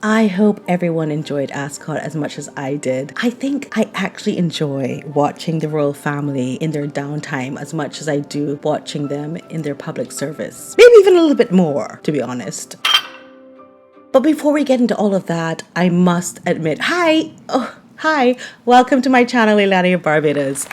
I hope everyone enjoyed Ascot as much as I did. I think I actually enjoy watching the royal family in their downtime as much as I do watching them in their public service. Maybe even a little bit more, to be honest. But before we get into all of that, I must admit, hi, welcome to my channel, Leilani of Barbados.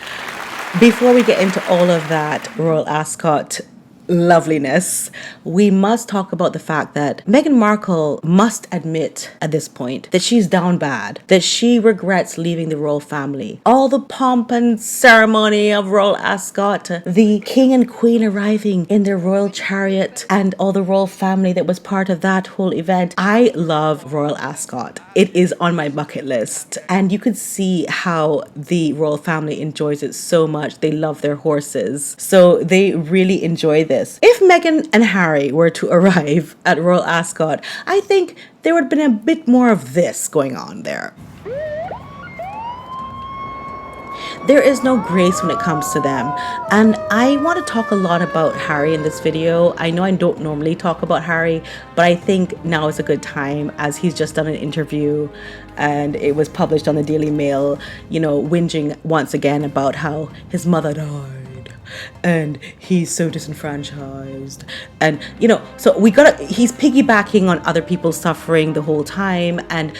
Before we get into all of that Royal Ascot loveliness, we must talk about the fact that Meghan Markle must admit at this point that she's down bad, that she regrets leaving the royal family. All the pomp and ceremony of Royal Ascot, the king and queen arriving in their royal chariot, and all the royal family that was part of that whole event. I love Royal Ascot. It is on my bucket list, and you could see how the royal family enjoys it so much. They love their horses, so they really enjoy this. If Meghan and Harry were to arrive at Royal Ascot, I think there would have been a bit more of this going on there. There is no grace when it comes to them, and I want to talk a lot about Harry in this video. I know I don't normally talk about Harry, but I think now is a good time as he's just done an interview and it was published on the Daily Mail, you know, whinging once again about how his mother died and he's so disenfranchised, and you know, so he's piggybacking on other people's suffering the whole time, and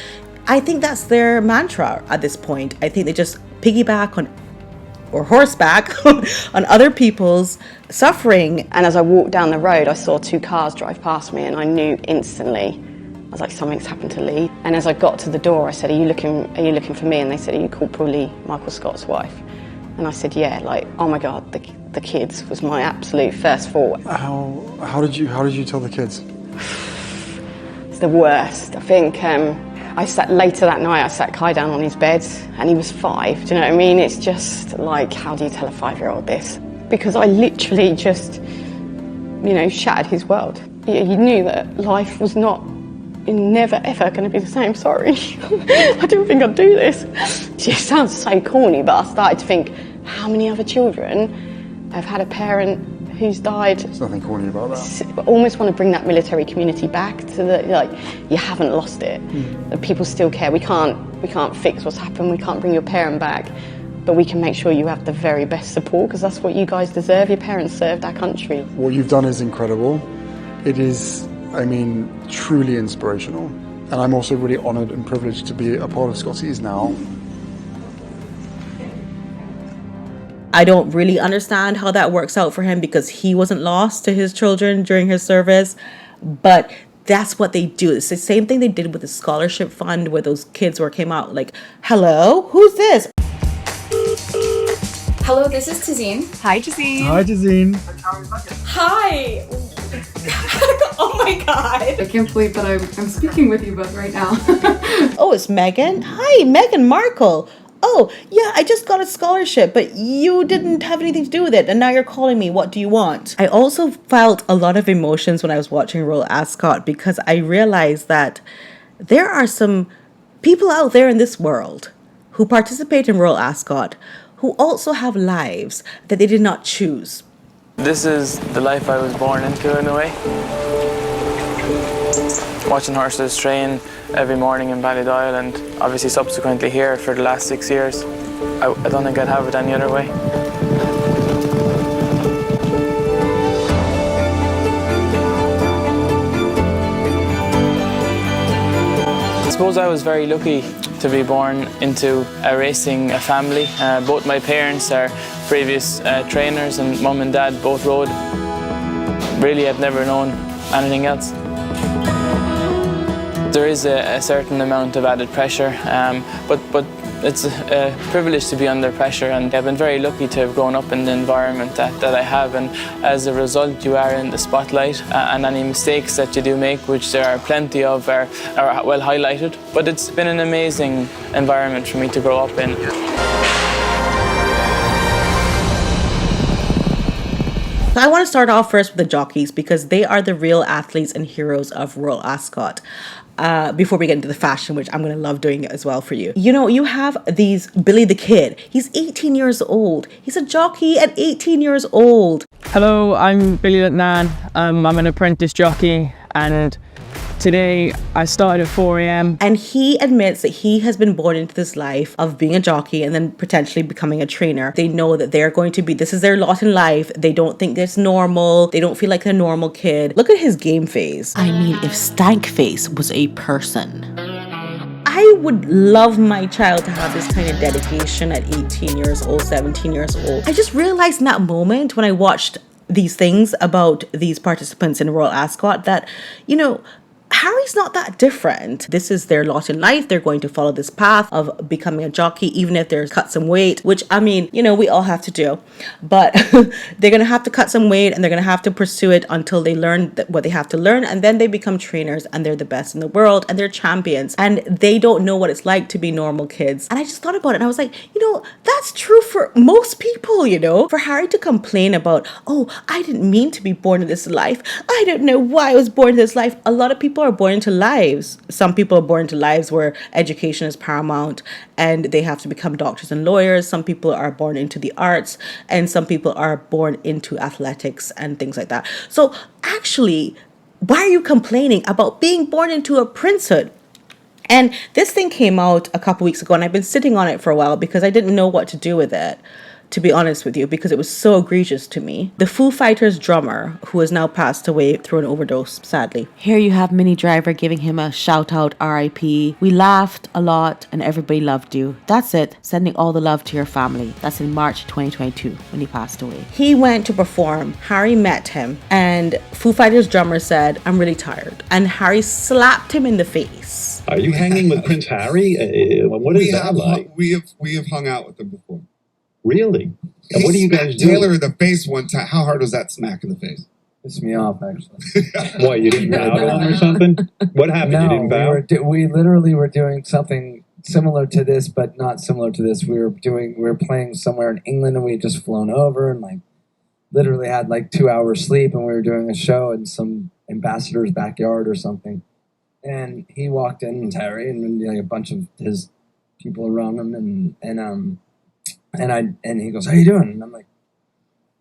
I think that's their mantra at this point. I think they just piggyback on, or horseback on other people's suffering. And as I walked down the road, I saw two cars drive past me, and I knew instantly. I was like, something's happened to Lee. And as I got to the door, I said, are you looking for me? And they said, are you Corporal Lee, Michael Scott's wife? And I said, yeah. Like, oh my God, the kids was my absolute first thought. How did you tell the kids? It's the worst. I think I sat later that night. I sat Kai down on his bed, and he was 5. Do you know what I mean? It's just like, how do you tell a 5-year-old this? Because I literally just, you know, shattered his world. He knew that life was never ever going to be the same. Sorry, I didn't think I'd do this. It sounds so corny, but I started to think, how many other children have had a parent who's died? There's nothing corny about that. I almost want to bring that military community back to the, like, you haven't lost it. People still care. We can't fix what's happened. We can't bring your parent back, but we can make sure you have the very best support, because that's what you guys deserve. Your parents served our country. What you've done is incredible. It is, I mean, truly inspirational. And I'm also really honoured and privileged to be a part of Sussexes now. I don't really understand how that works out for him, because he wasn't lost to his children during his service, but that's what they do. It's the same thing they did with the scholarship fund, where those kids came out like, hello, who's this? Hello, this is Tazine. Hi, Tazine. Hi, Tazine. Hi. Oh my God. I can't believe that I'm speaking with you both right now. Oh, it's Meghan. Hi, Meghan Markle. Oh, yeah, I just got a scholarship, but you didn't have anything to do with it, and now you're calling me. What do you want? I also felt a lot of emotions when I was watching Royal Ascot, because I realized that there are some people out there in this world who participate in Royal Ascot who also have lives that they did not choose. This is the life I was born into, in a way. Watching horses train every morning in Ballydoyle, and obviously subsequently here for the last 6 years. I don't think I'd have it any other way. I suppose I was very lucky to be born into a racing family. Both my parents are previous trainers, and mum and dad both rode. Really, I've never known anything else. There is a certain amount of added pressure, but it's a privilege to be under pressure, and I've been very lucky to have grown up in the environment that I have, and as a result you are in the spotlight, and any mistakes that you do make, which there are plenty of, are well highlighted. But it's been an amazing environment for me to grow up in. So I want to start off first with the jockeys, because they are the real athletes and heroes of Royal Ascot. Before we get into the fashion, which I'm going to love doing as well for you. You know, you have Billy the Kid. He's 18 years old. He's a jockey at 18 years old. Hello, I'm Billy Nan. I'm an apprentice jockey, and Today, I started at 4 a.m. And he admits that he has been born into this life of being a jockey and then potentially becoming a trainer. They know that they're going to be, this is their lot in life. They don't think that's normal. They don't feel like a normal kid. Look at his game face. I mean, if Stankface was a person, I would love my child to have this kind of dedication at 18 years old, 17 years old. I just realized in that moment when I watched these things about these participants in Royal Ascot that, you know, Harry's not that different. This is their lot in life. They're going to follow this path of becoming a jockey, even if they're cut some weight, which, I mean, you know, we all have to do. But they're going to have to cut some weight and they're going to have to pursue it until they learn what they have to learn. And then they become trainers and they're the best in the world and they're champions. And they don't know what it's like to be normal kids. And I just thought about it and I was like, you know, that's true for most people, you know. For Harry to complain about, oh, I didn't mean to be born in this life. I don't know why I was born in this life. A lot of people are born into lives. Some people are born into lives where education is paramount and they have to become doctors and lawyers. Some people are born into the arts and some people are born into athletics and things like that. So actually, why are you complaining about being born into a princehood? And this thing came out a couple weeks ago and I've been sitting on it for a while because I didn't know what to do with it, to be honest with you, because it was so egregious to me. The Foo Fighters drummer, who has now passed away through an overdose, sadly. Here you have Minnie Driver giving him a shout out RIP. We laughed a lot and everybody loved you. That's it. Sending all the love to your family. That's in March 2022 when he passed away. He went to perform. Harry met him and Foo Fighters drummer said, I'm really tired. And Harry slapped him in the face. Are you hanging with Prince Harry? What is that like? We have hung out with him before. Really? And what do you guys do? Taylor in the face one time. How hard was that smack in the face? Pissed me off, actually. What, you didn't bow to him or something? What happened? No, you didn't bow? We literally were doing something similar to this, but not similar to this. We were playing somewhere in England, and we had just flown over, and like literally had like 2 hours sleep, and we were doing a show in some ambassador's backyard or something. And he walked in, Harry, and like a bunch of his people around him, and he goes, how you doing? And I'm like,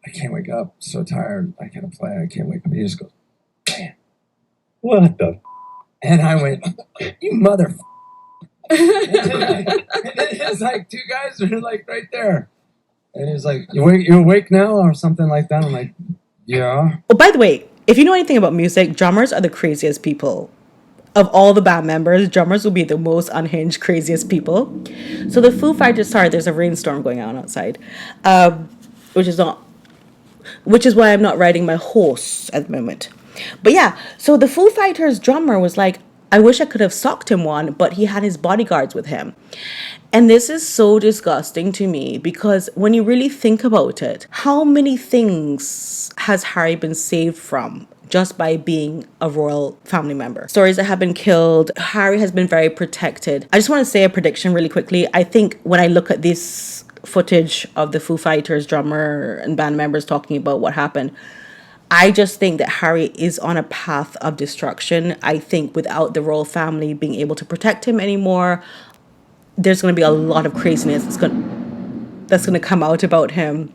I can't wake up. So tired. I gotta play. I can't wake up. He just goes, man. What the? And I went, you mother. And it's like two guys are like right there. And he's like, you awake now or something like that? I'm like, yeah. Oh, by the way, if you know anything about music, drummers are the craziest people. Of all the band members, drummers will be the most unhinged, craziest people. So the Foo Fighters, sorry, there's a rainstorm going on outside, which is why I'm not riding my horse at the moment. But yeah, so the Foo Fighters drummer was like, I wish I could have socked him one, but he had his bodyguards with him. And this is so disgusting to me because when you really think about it, how many things has Harry been saved from just by being a royal family member? Stories that have been killed. Harry has been very protected. I just want to say a prediction really quickly. I think when I look at this footage of the Foo Fighters drummer and band members talking about what happened, I just think that Harry is on a path of destruction. I think without the royal family being able to protect him anymore, there's going to be a lot of craziness that's going to come out about him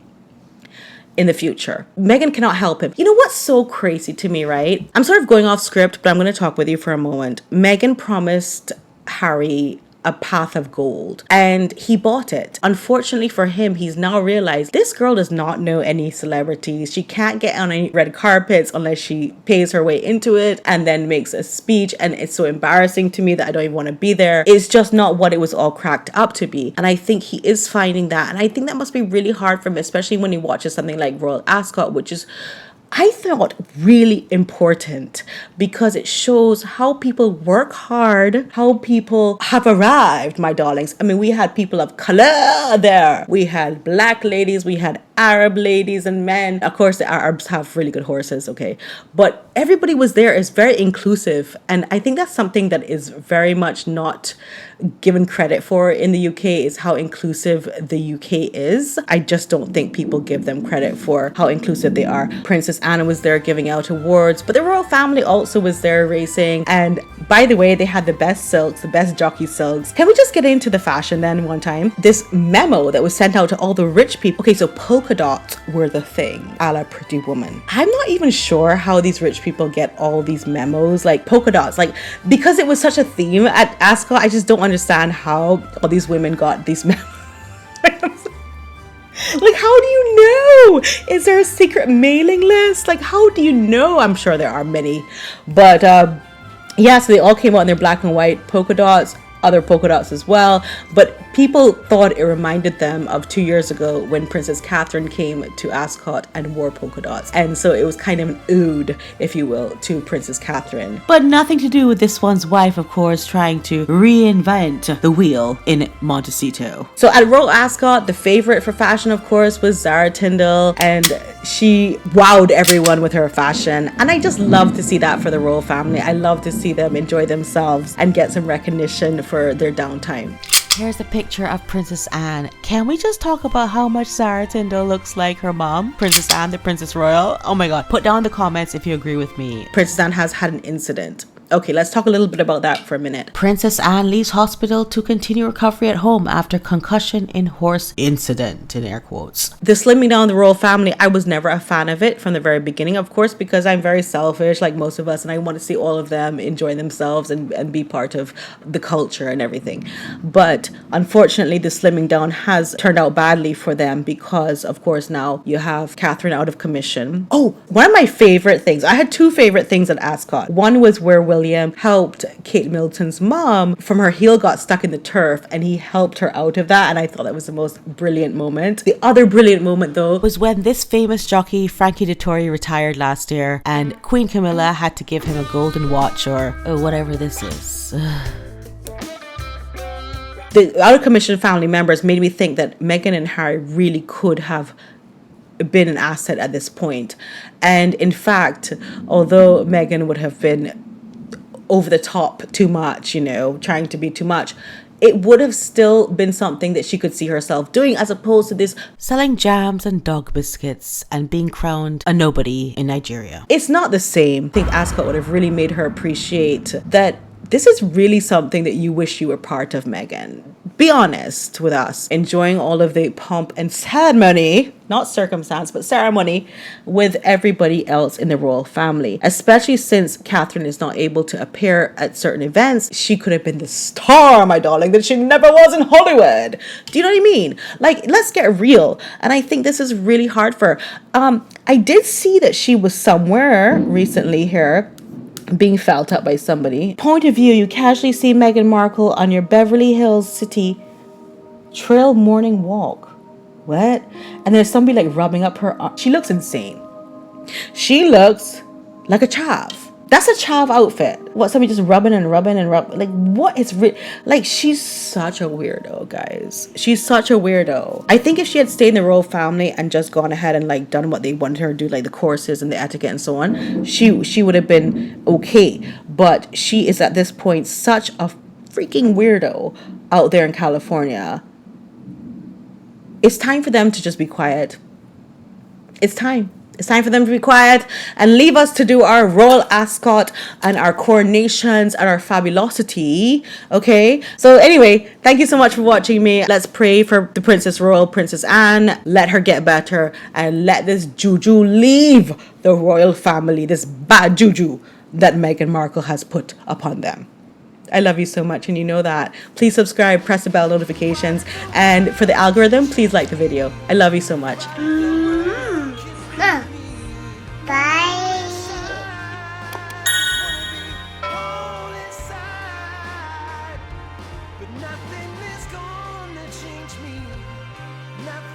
in the future. Meghan cannot help him. You know what's so crazy to me, right? I'm sort of going off script, but I'm going to talk with you for a moment. Meghan promised Harry a path of gold and he bought it. Unfortunately for him, he's now realized this girl does not know any celebrities. She can't get on any red carpets unless she pays her way into it and then makes a speech, and it's so embarrassing to me that I don't even want to be there. It's just not what it was all cracked up to be. And I think he is finding that, and I think that must be really hard for him, especially when he watches something like Royal Ascot, which is, I thought, really important because it shows how people work hard, how people have arrived, my darlings. I mean, we had people of color there. We had black ladies, we had Arab ladies and men. Of course, the Arabs have really good horses, okay? But everybody was there. It's very inclusive. And I think that's something that is very much not given credit for in the UK, is how inclusive the UK is. I just don't think people give them credit for how inclusive they are. Princess Anne was there giving out awards, but the royal family also was there racing. And by the way, they had the best silks, the best jockey silks. Can we just get into the fashion then one time? This memo that was sent out to all the rich people. Okay, so polka polka dots were the thing, a la Pretty Woman. I'm not even sure how these rich people get all these memos, like polka dots, like because it was such a theme at Ascot. I just don't understand how all these women got these memos. Like, how do you know? Is there a secret mailing list? Like, how do you know? I'm sure there are many, but yeah, so they all came out in their black and white polka dots, other polka dots as well, but people thought it reminded them of 2 years ago when Princess Catherine came to Ascot and wore polka dots. And so it was kind of an ode, if you will, to Princess Catherine. But nothing to do with this one's wife, of course, trying to reinvent the wheel in Montecito. So at Royal Ascot, the favorite for fashion, of course, was Zara Tindall, and she wowed everyone with her fashion. And I just love to see that for the royal family. I love to see them enjoy themselves and get some recognition for their downtime. Here's a picture of Princess Anne. Can we just talk about how much Zara Tindall looks like her mom, Princess Anne, the Princess Royal? Oh my god. Put down in the comments if you agree with me. Princess Anne has had an incident. Okay, let's talk a little bit about that for a minute. Princess Anne leaves hospital to continue recovery at home after concussion in horse incident, in air quotes. The slimming down the royal family, I was never a fan of it from the very beginning, of course, because I'm very selfish, like most of us, and I want to see all of them enjoy themselves and be part of the culture and everything. But unfortunately, the slimming down has turned out badly for them because, of course, now you have Catherine out of commission. Oh, one of my favorite things, I had two favorite things at Ascot. One was where William helped Kate Middleton's mom from her heel got stuck in the turf, and he helped her out of that, and I thought that was the most brilliant moment. The other brilliant moment though was when this famous jockey Frankie Dettori retired last year, and Queen Camilla had to give him a golden watch or whatever this is. The out of commission family members made me think that Meghan and Harry really could have been an asset at this point. And in fact, although Meghan would have been over the top too much, you know, trying to be too much, it would have still been something that she could see herself doing, as opposed to this selling jams and dog biscuits and being crowned a nobody in Nigeria. It's not the same. I think Ascot would have really made her appreciate that this is really something that you wish you were part of, Meghan. Be honest with us. Enjoying all of the pomp and ceremony, not circumstance, but ceremony with everybody else in the royal family. Especially since Catherine is not able to appear at certain events. She could have been the star, my darling, that she never was in Hollywood. Do you know what I mean? Like, let's get real. And I think this is really hard for her. I did see that she was somewhere recently here, being felt up by somebody. Point of view, you casually see Meghan Markle on your Beverly Hills City trail morning walk. What? And there's somebody like rubbing up her arm. She looks insane. She looks like a chav. That's a chav outfit. What, somebody just rubbing and rubbing and rubbing? Like, what is like, she's such a weirdo, guys. She's such a weirdo. I think if she had stayed in the royal family and just gone ahead and like done what they wanted her to do, like the courses and the etiquette and so on, she would have been okay. But she is at this point such a freaking weirdo out there in California. It's time for them to just be quiet. It's time. It's time for them to be quiet and leave us to do our Royal Ascot and our coronations and our fabulosity. Okay? So anyway, thank you so much for watching me. Let's pray for the Princess Royal, Princess Anne. Let her get better and let this juju leave the royal family, this bad juju that Meghan Markle has put upon them. I love you so much, and you know that. Please subscribe, press the bell notifications, and for the algorithm, please like the video. I love you so much. Bye. But nothing is gonna change me. Nothing